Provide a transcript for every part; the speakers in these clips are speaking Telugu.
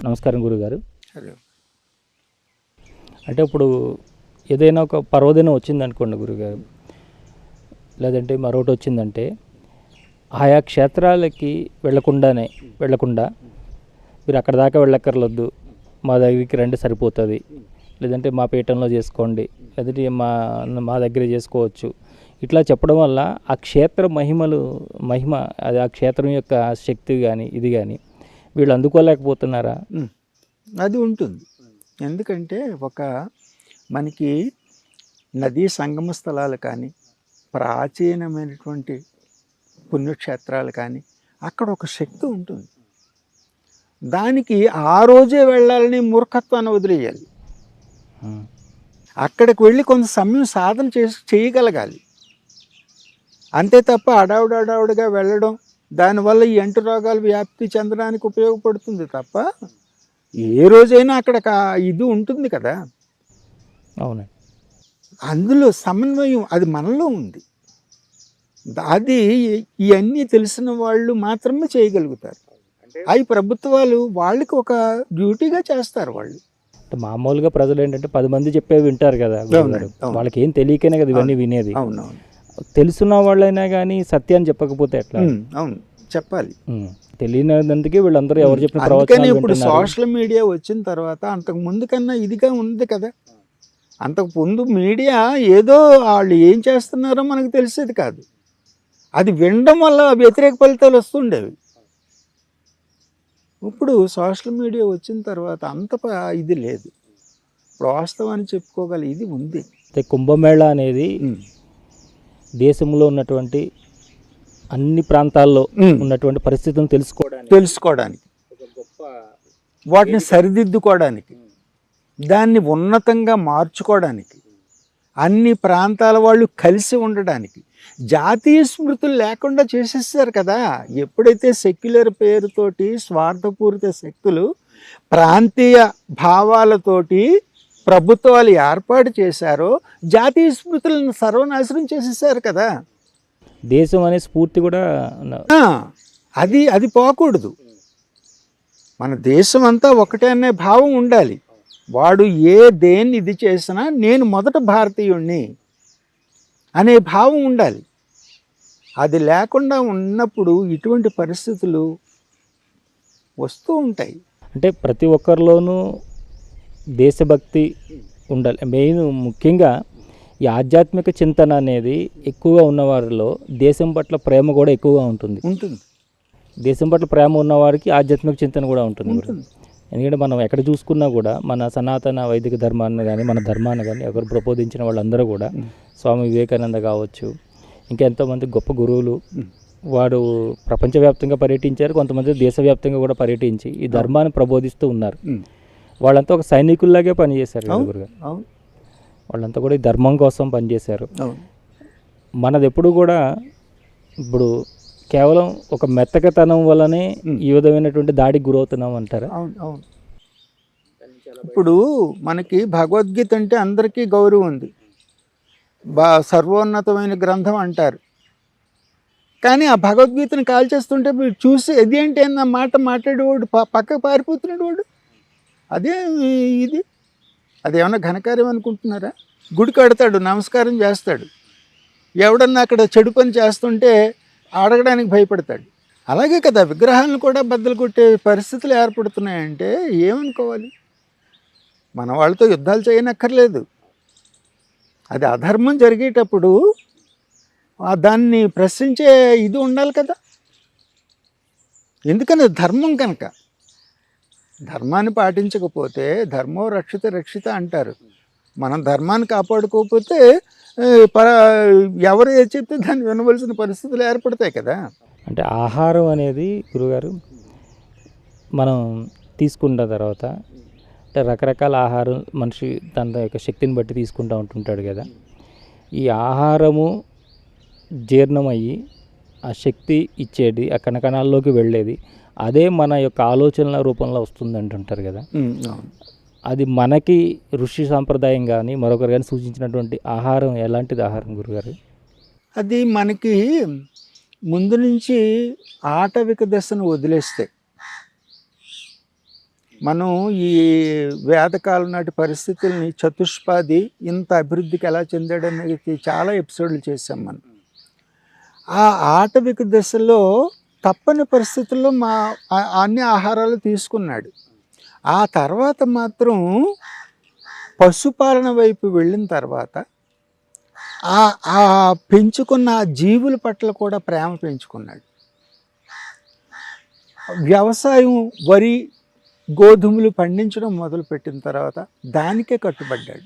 నమస్కారం గురుగారు. హలో. అంటే ఇప్పుడు ఏదైనా ఒక పర్వదినం వచ్చిందనుకోండి గురుగారు, లేదంటే మరొకటి వచ్చిందంటే ఆయా క్షేత్రాలకి వెళ్ళకుండా మీరు అక్కడ దాకా వెళ్ళక్కర్లొద్దు, మా దగ్గరికి రండి సరిపోతుంది, లేదంటే మా పీఠంలో చేసుకోండి, లేదంటే మా దగ్గర చేసుకోవచ్చు, ఇట్లా చెప్పడం వల్ల ఆ క్షేత్ర మహిమ అది ఆ క్షేత్రం యొక్క శక్తి కానీ ఇది కానీ వీళ్ళు అందుకోలేకపోతున్నారా? అది ఉంటుంది. ఎందుకంటే మనకి నదీ సంగమ స్థలాలు కానీ, ప్రాచీనమైనటువంటి పుణ్యక్షేత్రాలు కానీ, అక్కడ ఒక శక్తి ఉంటుంది. దానికి ఆ రోజే వెళ్ళాలని మూర్ఖత్వాన్ని వదిలేయాలి. అక్కడికి వెళ్ళి కొంత సమయం సాధన చేయగలగాలి. అంతే తప్ప అడావుడిగా వెళ్ళడం, దానివల్ల ఈ అంటు రోగాలు వ్యాప్తి చెందడానికి ఉపయోగపడుతుంది తప్ప ఏ రోజైనా అక్కడ ఇది ఉంటుంది కదా. అవునండి. అందులో సమన్వయం అది మనలో ఉంది. అది ఇవన్నీ తెలిసిన వాళ్ళు మాత్రమే చేయగలుగుతారు. అవి ప్రభుత్వాలు వాళ్ళకి ఒక డ్యూటీగా చేస్తారు. వాళ్ళు మామూలుగా ప్రజలు ఏంటంటే 10 మంది చెప్పేవి వింటారు కదా, వాళ్ళకి ఏం తెలియకనే కదా ఇవన్నీ వినేది. అవునవును. తెలుసున్న వాళ్ళైనా కానీ సత్యాన్ని చెప్పకపోతే ఎట్లా? అవును, చెప్పాలి. తెలియనందుకే వీళ్ళందరూ ఎవరు చెప్పిన ప్రవచనాలు ఇప్పుడు సోషల్ మీడియా వచ్చిన తర్వాత అంతకు ముందు కన్నా ఇదిగా ఉంది కదా. అంతకు ముందు మీడియా ఏదో వాళ్ళు ఏం చేస్తున్నారో మనకు తెలిసేది కాదు. అది వినడం వల్ల వ్యతిరేక ఫలితాలు వస్తుండేవి. ఇప్పుడు సోషల్ మీడియా వచ్చిన తర్వాత అంత ఇది లేదు. ఇప్పుడు వాస్తవాన్ని చెప్పుకోగల ఇది ఉంది. కుంభమేళా అనేది దేశంలో ఉన్నటువంటి అన్ని ప్రాంతాల్లో ఉన్నటువంటి పరిస్థితులను తెలుసుకోవడానికి వాటిని సరిదిద్దుకోవడానికి, దాన్ని ఉన్నతంగా మార్చుకోవడానికి, అన్ని ప్రాంతాల వాళ్ళు కలిసి ఉండడానికి, జాతీయ స్మృతులు లేకుండా చేసేసారు కదా. ఎప్పుడైతే సెక్యులర్ పేరుతోటి స్వార్థపూరిత శక్తులు ప్రాంతీయ భావాలతోటి ప్రభుత్వాలు ఏర్పాటు చేశారో జాతీయ స్మృతులను సర్వనాశనం చేసేసారు కదా. దేశం అనే స్ఫూర్తి కూడా అది పోకూడదు. మన దేశం అంతా ఒకటే అనే భావం ఉండాలి. వాడు దేన్ని ఇది చేసినా నేను మొదట భారతీయుణ్ణి అనే భావం ఉండాలి. అది లేకుండా ఉన్నప్పుడు ఇటువంటి పరిస్థితులు వస్తూ ఉంటాయి. అంటే ప్రతి ఒక్కరిలోనూ దేశభక్తి ఉండాలి. ముఖ్యంగా ఈ ఆధ్యాత్మిక చింతన అనేది ఎక్కువగా ఉన్నవారిలో దేశం పట్ల ప్రేమ కూడా ఎక్కువగా ఉంటుంది. దేశం పట్ల ప్రేమ ఉన్నవారికి ఆధ్యాత్మిక చింతన కూడా ఉంటుంది. ఎందుకంటే మనం ఎక్కడ చూసుకున్నా కూడా మన సనాతన వైదిక ధర్మాన్ని కానీ మన ధర్మాన్ని కానీ ఎవరు ప్రబోధించిన వాళ్ళందరూ కూడా స్వామి వివేకానంద కావచ్చు, ఇంకా ఎంతోమంది గొప్ప గురువులు వారు ప్రపంచవ్యాప్తంగా పర్యటించారు, కొంతమంది దేశవ్యాప్తంగా కూడా పర్యటించి ఈ ధర్మాన్ని ప్రబోధిస్తూ ఉన్నారు. వాళ్ళంతా ఒక సైనికుల్లాగే పనిచేశారు గురుగారు. వాళ్ళంతా కూడా ఈ ధర్మం కోసం పనిచేశారు. మనది ఎప్పుడు కూడా ఇప్పుడు కేవలం ఒక మెత్తకతనం వల్లనే ఈ విధమైనటువంటి దాడికి గురవుతున్నాం అంటారా? అవును. ఇప్పుడు మనకి భగవద్గీత అంటే అందరికీ గౌరవం ఉంది, సర్వోన్నతమైన గ్రంథం అంటారు. కానీ ఆ భగవద్గీతను కాల్చేస్తుంటే మీరు చూసి ఎదేంటి అన్న మాట మాట్లాడేవాడు పక్కకు పారిపోతున్నాడు వాడు. అదే ఇది అదేమన్నా ఘనకార్యం అనుకుంటున్నారా? గుడి కడతాడు, నమస్కారం చేస్తాడు, ఎవడన్నా అక్కడ చెడు పని చేస్తుంటే అడగడానికి భయపడతాడు. అలాగే కదా విగ్రహాలను కూడా బద్దలు కొట్టే పరిస్థితులు ఏర్పడుతున్నాయంటే ఏమనుకోవాలి? మన వాళ్ళతో యుద్ధాలు చేయనక్కర్లేదు. అది అధర్మం జరిగేటప్పుడు దాన్ని ప్రశ్నించే ఇది ఉండాలి కదా. ఎందుకని ధర్మం కనుక. ధర్మాన్ని పాటించకపోతే ధర్మో రక్షిత అంటారు. మనం ధర్మాన్ని కాపాడుకోకపోతే ఎవరు ఏది చెప్తే దాన్ని వినవలసిన పరిస్థితులు ఏర్పడతాయి కదా. అంటే ఆహారం అనేది గురుగారు మనం తీసుకున్న తర్వాత అంటే రకరకాల ఆహారం మనిషి తన యొక్క శక్తిని బట్టి తీసుకుంటూ ఉంటుంటాడు కదా. ఈ ఆహారము జీర్ణమయ్యి ఆ శక్తి ఇచ్చేది ఆ కణకణాల్లోకి వెళ్ళేది అదే మన యొక్క ఆలోచనల రూపంలో వస్తుంది అంటుంటారు కదా. అది మనకి ఋషి సాంప్రదాయం కానీ మరొకరు కానీ సూచించినటువంటి ఆహారం ఎలాంటిది ఆహారం గురుగారు? అది మనకి ముందు నుంచి ఆటవిక దశను వదిలేస్తే మనం ఈ వేదకాలం నాటి పరిస్థితుల్ని చతుష్పాది ఇంత అభివృద్ధికి ఎలా చెందాడనేది చాలా ఎపిసోడ్లు చేసాం మనం. ఆ ఆటవిక దశలో తప్పని పరిస్థితుల్లో అన్ని ఆహారాలు తీసుకున్నాడు. ఆ తర్వాత మాత్రం పశుపాలన వైపు వెళ్ళిన తర్వాత ఆ పెంచుకున్న జీవుల పట్ల కూడా ప్రేమ పెంచుకున్నాడు. వ్యవసాయం వరి గోధుమలు పండించడం మొదలుపెట్టిన తర్వాత దానికే కట్టుబడ్డాడు.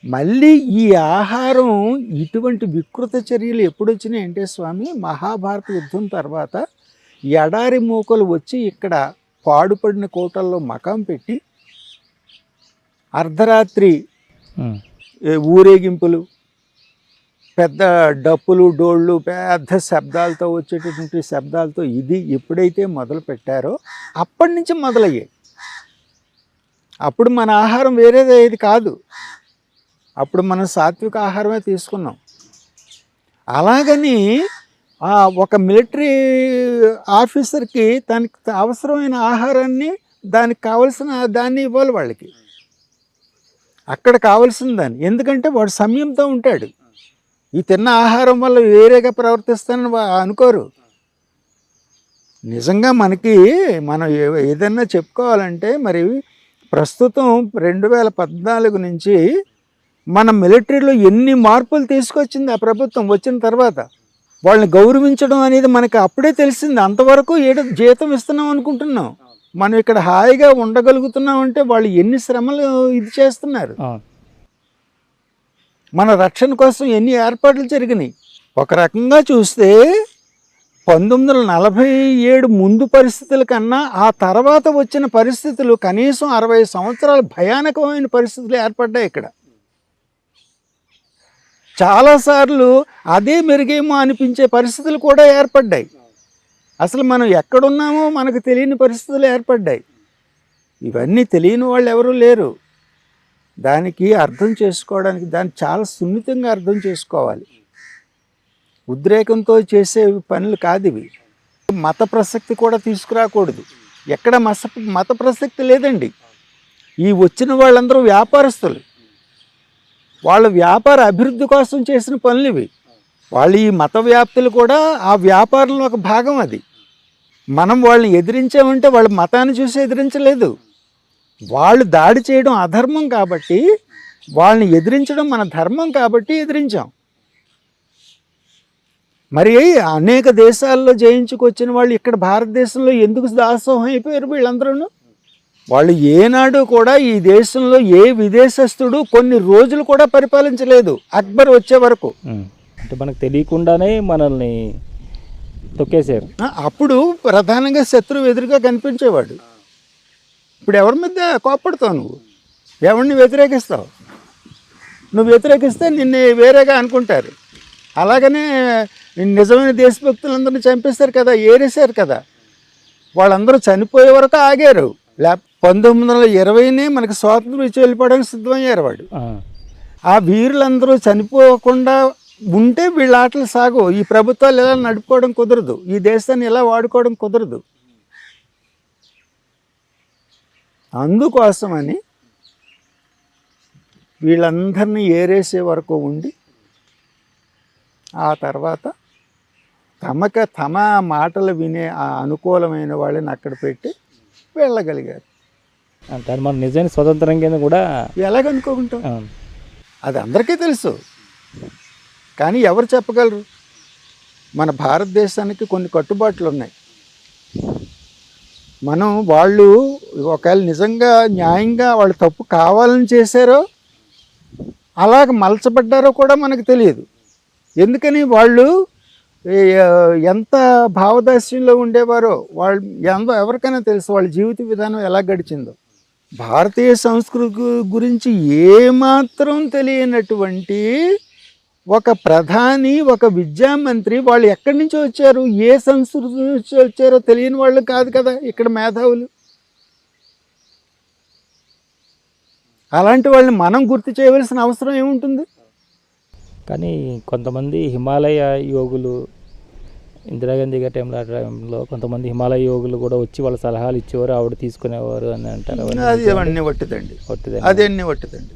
మళ్ళీ ఈ ఆహారం ఇటువంటి వికృత చర్యలు ఎప్పుడు వచ్చినాయి అంటే స్వామి, మహాభారత యుద్ధం తర్వాత ఎడారి మూకలు వచ్చి ఇక్కడ పాడుపడిన కోటల్లో మకాం పెట్టి అర్ధరాత్రి ఊరేగింపులు, పెద్ద డప్పులు డోళ్ళు పెద్ద శబ్దాలతో వచ్చేటటువంటి శబ్దాలతో ఇది ఎప్పుడైతే మొదలు పెట్టారో అప్పటి నుంచి మొదలయ్యాయి. అప్పుడు మన ఆహారం వేరేది కాదు, అప్పుడు మనం సాత్విక ఆహారమే తీసుకున్నాం. అలాగని ఒక మిలిటరీ ఆఫీసర్కి దానికి అవసరమైన ఆహారాన్ని దానికి కావలసిన దాన్ని ఇవ్వాలి వాళ్ళకి, అక్కడ కావలసిన దాన్ని. ఎందుకంటే వాడు సమయంతో ఉంటాడు. ఈ తిన్న ఆహారం వల్ల వేరేగా ప్రవర్తిస్తానని అనుకోరు. నిజంగా మనం ఏదన్నా చెప్పుకోవాలంటే మరి ప్రస్తుతం 2014 నుంచి మన మిలిటరీలో ఎన్ని మార్పులు తీసుకొచ్చింది ఆ ప్రభుత్వం వచ్చిన తర్వాత. వాళ్ళని గౌరవించడం అనేది మనకి అప్పుడే తెలిసింది. అంతవరకు జీతం ఇస్తున్నాం అనుకుంటున్నాం. మనం ఇక్కడ హాయిగా ఉండగలుగుతున్నాం అంటే వాళ్ళు ఎన్ని శ్రమలు ఇది చేస్తున్నారు. మన రక్షణ కోసం ఎన్ని ఏర్పాట్లు జరిగినాయి. ఒక రకంగా చూస్తే 1947 ముందు పరిస్థితుల కన్నా ఆ తర్వాత వచ్చిన పరిస్థితులు కనీసం 60 సంవత్సరాలు భయానకమైన పరిస్థితులు ఏర్పడ్డాయి ఇక్కడ. చాలాసార్లు అదే మెరుగేమో అనిపించే పరిస్థితులు కూడా ఏర్పడ్డాయి. అసలు మనం ఎక్కడున్నామో మనకు తెలియని పరిస్థితులు ఏర్పడ్డాయి. ఇవన్నీ తెలియని వాళ్ళు ఎవరూ లేరు. దానికి అర్థం చేసుకోవడానికి దాన్ని చాలా సున్నితంగా అర్థం చేసుకోవాలి. ఉద్రేకంతో చేసే పనులు కాదు ఇవి. మత ప్రసక్తి కూడా తీసుకురాకూడదు. ఎక్కడ మత ప్రసక్తి లేదండి. ఈ వచ్చిన వాళ్ళందరూ వ్యాపారస్తులు. వాళ్ళ వ్యాపార అభివృద్ధి కోసం చేసిన పనులు ఇవి. వాళ్ళు ఈ మత వ్యాప్తులు కూడా ఆ వ్యాపారంలో ఒక భాగం. అది మనం వాళ్ళని ఎదిరించామంటే వాళ్ళ మతాన్ని చూసి ఎదిరించలేదు. వాళ్ళు దాడి చేయడం అధర్మం కాబట్టి, వాళ్ళని ఎదిరించడం మన ధర్మం కాబట్టి ఎదిరించాం. మరి అనేక దేశాల్లో జయించుకొచ్చిన వాళ్ళు ఇక్కడ భారతదేశంలో ఎందుకు దాసోహం అయిపోయారు వీళ్ళందరూ? వాళ్ళు ఏనాడు కూడా ఈ దేశంలో ఏ విదేశస్తుడు కొన్ని రోజులు కూడా పరిపాలించలేదు అక్బర్ వచ్చే వరకు. అంటే మనకు తెలియకుండానే మనల్ని తొక్కేశారు. అప్పుడు ప్రధానంగా శత్రువు ఎదురుగా కనిపించేవాడు. ఇప్పుడు ఎవరి మీద కోప్పడతావు? నువ్వు ఎవరిని వ్యతిరేకిస్తావు? నువ్వు వ్యతిరేకిస్తే నిన్ను వేరేగా అనుకుంటారు. అలాగనే నిజమైన దేశభక్తులందరినీ చంపేస్తారు కదా, ఏరేశారు కదా. వాళ్ళందరూ చనిపోయే వరకు ఆగారు. 1920 మనకు స్వాతంత్రం ఇచ్చి వెళ్ళిపోవడానికి సిద్ధమయ్యారు వాడు. ఆ వీరులందరూ చనిపోకుండా ఉంటే వీళ్ళ ఆటలు సాగు. ఈ ప్రభుత్వాలు ఎలా నడుపుకోవడం కుదరదు, ఈ దేశాన్ని ఎలా వాడుకోవడం కుదరదు. అందుకోసమని వీళ్ళందరినీ ఏరేసే వరకు ఉండి ఆ తర్వాత తమ మాటలు వినే ఆ అనుకూలమైన వాళ్ళని అక్కడ పెట్టి వెళ్ళగలిగారు. అంటే మన నిజమైన స్వతంత్రం కింద కూడా ఎలాగనుకోకుంటాం, అది అందరికీ తెలుసు. కానీ ఎవరు చెప్పగలరు? మన భారతదేశానికి కొన్ని కట్టుబాట్లు ఉన్నాయి. వాళ్ళు ఒకవేళ నిజంగా న్యాయంగా వాళ్ళు తప్పు కావాలని చేశారో అలాగ మలచబడ్డారో కూడా మనకు తెలియదు. ఎందుకని వాళ్ళు ఎంత భావదాస్యంలో ఉండేవారో ఎవరికైనా తెలుసు వాళ్ళ జీవిత విధానం ఎలా గడిచిందో. భారతీయ సంస్కృతి గురించి ఏమాత్రం తెలియనటువంటి ఒక ప్రధాని, ఒక విద్యామంత్రి వాళ్ళు ఎక్కడి నుంచి వచ్చారు, ఏ సంస్కృతి నుంచి వచ్చారో తెలియని వాళ్ళు కాదు కదా ఇక్కడ మేధావులు. అలాంటి వాళ్ళని మనం గుర్తు చేయవలసిన అవసరం ఏముంటుంది? కానీ కొంతమంది హిమాలయ యోగులు ఇందిరాగాంధీ గారి టైంలో కొంతమంది హిమాలయ యోగులు కూడా వచ్చి వాళ్ళ సలహాలు ఇచ్చేవారు, ఆవిడ తీసుకునేవారు అని అంటారు. అది అవన్నీ వట్టిదండి, వట్టిదే. అదన్నీ వట్టిదండి.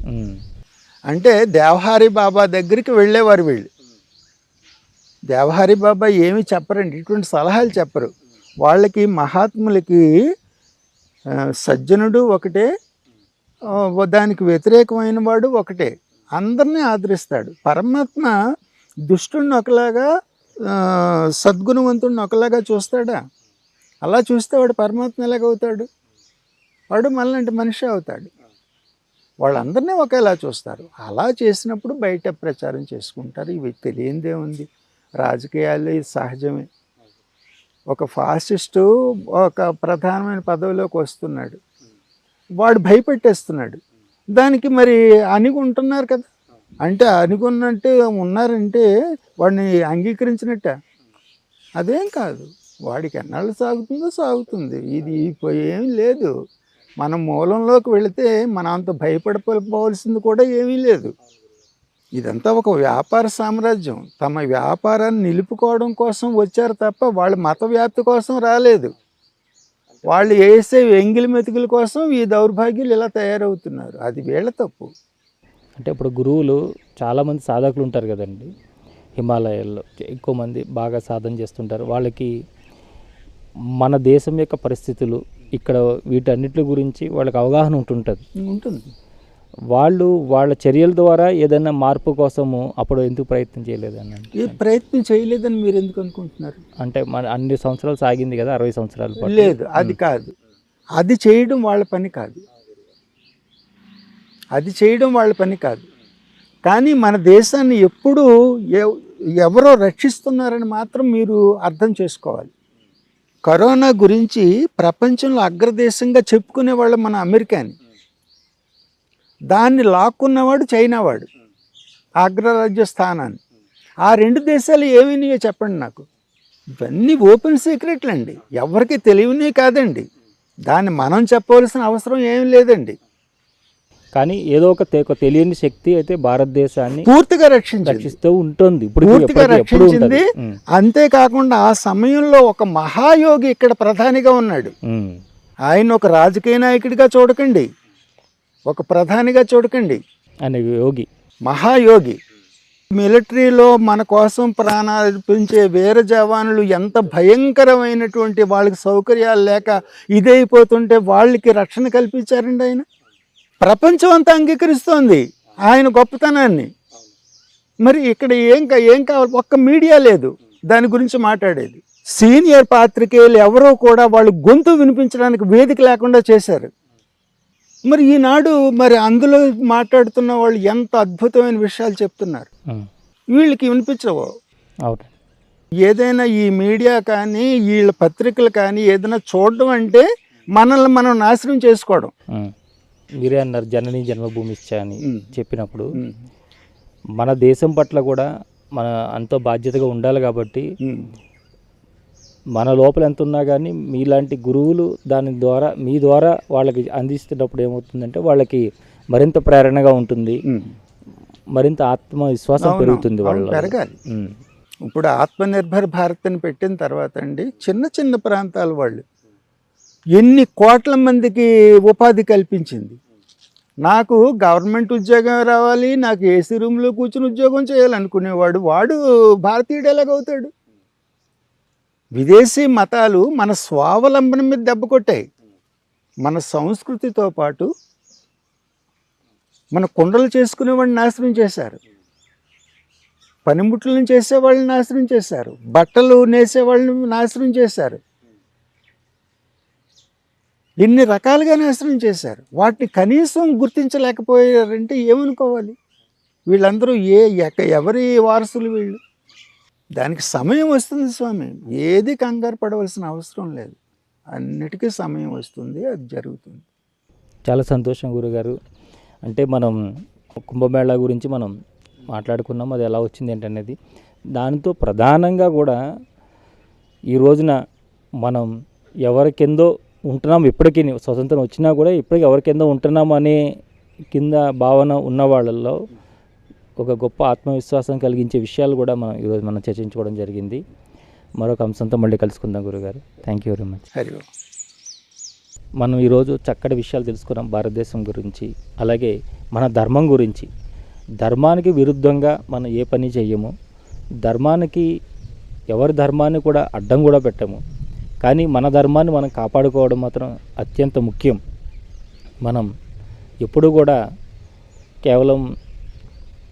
అంటే దేవహారి బాబా దగ్గరికి వెళ్ళేవారు వీళ్ళు. దేవహారి బాబా ఏమి చెప్పరండి, ఇటువంటి సలహాలు చెప్పరు వాళ్ళకి. మహాత్ములకి సజ్జనుడు ఒకటే, దానికి వ్యతిరేకమైన వాడు ఒకటే, అందరినీ ఆదరిస్తాడు. పరమాత్మ దుష్టుడిని ఒకలాగా సద్గుణవంతుడిని ఒకలాగా చూస్తాడా? అలా చూస్తే వాడు పరమాత్మ ఎలాగవుతాడు? వాడు మళ్ళంటి మనిషి అవుతాడు. వాళ్ళందరినీ ఒకేలా చూస్తారు. అలా చేసినప్పుడు బయట ప్రచారం చేసుకుంటారు. ఇవి తెలియందే ఉంది. రాజకీయాలు ఇది సహజమే. ఒక ఫాసిస్టు ఒక ప్రధానమైన పదవిలోకి వస్తున్నాడు, వాడు భయపెట్టేస్తున్నాడు. దానికి మరి అణిగి ఉంటున్నారు కదా, అంటే అనుకున్నట్టు ఉన్నారంటే వాడిని అంగీకరించినట్ట? అదేం కాదు. వాడికి ఎన్నాళ్ళు సాగుతుందో సాగుతుంది. ఇది ఏం లేదు. మనం మూలంలోకి వెళితే మనం అంత భయపడిపోవాల్సింది కూడా ఏమీ లేదు. ఇదంతా ఒక వ్యాపార సామ్రాజ్యం. తమ వ్యాపారాన్ని నిలుపుకోవడం కోసం వచ్చారు తప్ప వాళ్ళు మత వ్యాప్తి కోసం రాలేదు. వాళ్ళు వేసే ఎంగిలి మెతుకుల కోసం ఈ దౌర్భాగ్యులు ఇలా తయారవుతున్నారు. అది వీళ్ళ తప్పు. అంటే ఇప్పుడు గురువులు చాలామంది సాధకులు ఉంటారు కదండి, హిమాలయాల్లో ఎక్కువ మంది బాగా సాధన చేస్తుంటారు. వాళ్ళకి మన దేశం యొక్క పరిస్థితులు ఇక్కడ వీటన్నిటి గురించి వాళ్ళకి అవగాహన ఉంటుంది. వాళ్ళు వాళ్ళ చర్యల ద్వారా ఏదైనా మార్పు కోసము అప్పుడు ఎందుకు ప్రయత్నం చేయలేదని? ఏ ప్రయత్నం చేయలేదని మీరు ఎందుకు అనుకుంటున్నారు? అంటే మన అన్ని సంవత్సరాలు సాగింది కదా, 60 సంవత్సరాలు పాటు. లేదు, అది కాదు. అది చేయడం వాళ్ళ పని కాదు. అది చేయడం వాళ్ళ పని కాదు. కానీ మన దేశాన్ని ఎప్పుడూ ఎవరో రక్షిస్తున్నారని మాత్రం మీరు అర్థం చేసుకోవాలి. కరోనా గురించి ప్రపంచంలో అగ్రదేశంగా చెప్పుకునేవాళ్ళు మన అమెరికాని, దాన్ని లాక్కున్నవాడు చైనా వాడు, అగ్రరాజ్య స్థానాన్ని. ఆ రెండు దేశాలు ఏమైనాయో చెప్పండి నాకు. ఇవన్నీ ఓపెన్ సీక్రెట్లు అండి, ఎవరికి తెలియనే కాదండి. దాన్ని మనం చెప్పవలసిన అవసరం ఏం లేదండి. కానీ ఏదో ఒక తెలియని శక్తి అయితే భారతదేశాన్ని పూర్తిగా రక్షిస్తూ ఉంటుంది, పూర్తిగా రక్షించింది. అంతేకాకుండా ఆ సమయంలో ఒక మహాయోగి ఇక్కడ ప్రధానిగా ఉన్నాడు. ఆయన ఒక రాజకీయ నాయకుడిగా చూడకండి, ఒక ప్రధానిగా చూడకండి, ఆయన యోగి, మహాయోగి. మిలిటరీలో మన కోసం ప్రాణాలు అర్పించే వీర జవానులు ఎంత భయంకరమైనటువంటి వాళ్ళకి సౌకర్యాలు లేక ఇదైపోతుంటే వాళ్ళకి రక్షణ కల్పించారండి ఆయన. ప్రపంచం అంతా అంగీకరిస్తోంది ఆయన గొప్పతనాన్ని. మరి ఇక్కడ ఏం కావాలి? ఒక్క మీడియా లేదు దాని గురించి మాట్లాడేది. సీనియర్ పాత్రికేయులు ఎవరో కూడా వాళ్ళు గొంతు వినిపించడానికి వేదిక లేకుండా చేశారు. మరి ఈనాడు మరి అందులో మాట్లాడుతున్న వాళ్ళు ఎంత అద్భుతమైన విషయాలు చెప్తున్నారు, వీళ్ళకి వినిపించవు. ఏదైనా ఈ మీడియా కానీ వీళ్ళ పత్రికలు కానీ ఏదైనా చూడడం అంటే మనల్ని మనం నాశనం చేసుకోవడం. మీరే అన్నారు జనని జన్మభూమి ఇచ్చా అని చెప్పినప్పుడు మన దేశం పట్ల కూడా మన అంత బాధ్యతగా ఉండాలి. కాబట్టి మన లోపల ఎంత ఉన్నా కానీ మీలాంటి గురువులు దాని ద్వారా మీ ద్వారా వాళ్ళకి అందిస్తున్నప్పుడు ఏమవుతుందంటే వాళ్ళకి మరింత ప్రేరణగా ఉంటుంది, మరింత ఆత్మవిశ్వాసం పెరుగుతుంది, వాళ్ళు పెరగాలి. ఇప్పుడు ఆత్మనిర్భర్ భారత్ అని పెట్టిన తర్వాత అండి చిన్న చిన్న ప్రాంతాల వాళ్ళు ఎన్ని కోట్ల మందికి ఉపాధి కల్పించింది. నాకు గవర్నమెంట్ ఉద్యోగం రావాలి, నాకు ఏసీ రూమ్లో కూర్చుని ఉద్యోగం చేయాలనుకునేవాడు వాడు భారతీయుడు ఎలాగవుతాడు? విదేశీ మతాలు మన స్వావలంబన మీద దెబ్బ కొట్టాయి. మన సంస్కృతితో పాటు మన కుండలు చేసుకునేవాడిని నాశనం చేశారు, పనిముట్లను చేసేవాళ్ళని నాశనం చేశారు, బట్టలు నేసేవాళ్ళని నాశనం చేశారు, ఎన్ని రకాలుగా నాశనం చేశారు. వాటిని కనీసం గుర్తించలేకపోయారంటే ఏమనుకోవాలి? వీళ్ళందరూ ఎవరి వారసులు వీళ్ళు? దానికి సమయం వస్తుంది స్వామి, ఏది కంగారు పడవలసిన అవసరం లేదు, అన్నిటికీ సమయం వస్తుంది, అది జరుగుతుంది. చాలా సంతోషం గురుగారు. అంటే మనం కుంభమేళా గురించి మనం మాట్లాడుకున్నాం, అది ఎలా వచ్చింది ఏంటనేది. దానితో ప్రధానంగా కూడా ఈ రోజున మనం ఎవరికెందో ఉంటున్నాం, ఇప్పటికీ స్వతంత్రం వచ్చినా కూడా ఇప్పటికీ ఎవరికెందో ఉంటున్నాం అనే కింద భావన ఉన్న వాళ్ళల్లో ఒక గొప్ప ఆత్మవిశ్వాసం కలిగించే విషయాలు కూడా మనం ఈరోజు చర్చించుకోవడం జరిగింది. మరొక అంశంతో మళ్ళీ కలుసుకుందాం గురుగారు. Thank you very much. Hari Om. మనం ఈరోజు చక్కటి విషయాలు తెలుసుకున్నాం భారతదేశం గురించి, అలాగే మన ధర్మం గురించి. ధర్మానికి విరుద్ధంగా మనం ఏ పని చెయ్యము, ధర్మానికి ఎవరి ధర్మాన్ని కూడా అడ్డం కూడా పెట్టము. కానీ మన ధర్మాన్ని మనం కాపాడుకోవడం మాత్రం అత్యంత ముఖ్యం. మనం ఎప్పుడు కూడా కేవలం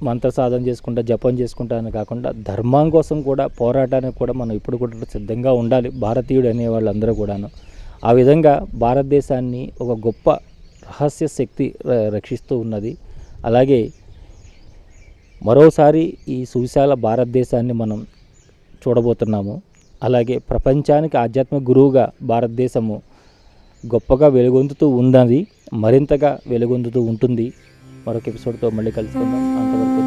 మంత్ర సాధన చేసుకుంటా జపం చేసుకుంటా అని కాకుండా ధర్మం కోసం కూడా పోరాటానికి కూడా మనం ఇప్పుడు కూడా సిద్ధంగా ఉండాలి, భారతీయుడు అనే వాళ్ళందరూ కూడాను. ఆ విధంగా భారతదేశాన్ని ఒక గొప్ప రహస్య శక్తి రక్షిస్తూ ఉన్నది. అలాగే మరోసారి ఈ సువిశాల భారతదేశాన్ని మనం చూడబోతున్నాము. అలాగే ప్రపంచానికి ఆధ్యాత్మిక గురువుగా భారతదేశము గొప్పగా వెలుగొందుతూ ఉన్నది, మరింతగా వెలుగొందుతూ ఉంటుంది. మరొక ఎపిసోడ్తో మళ్ళీ కలుసుకుందాం. అంతవరకు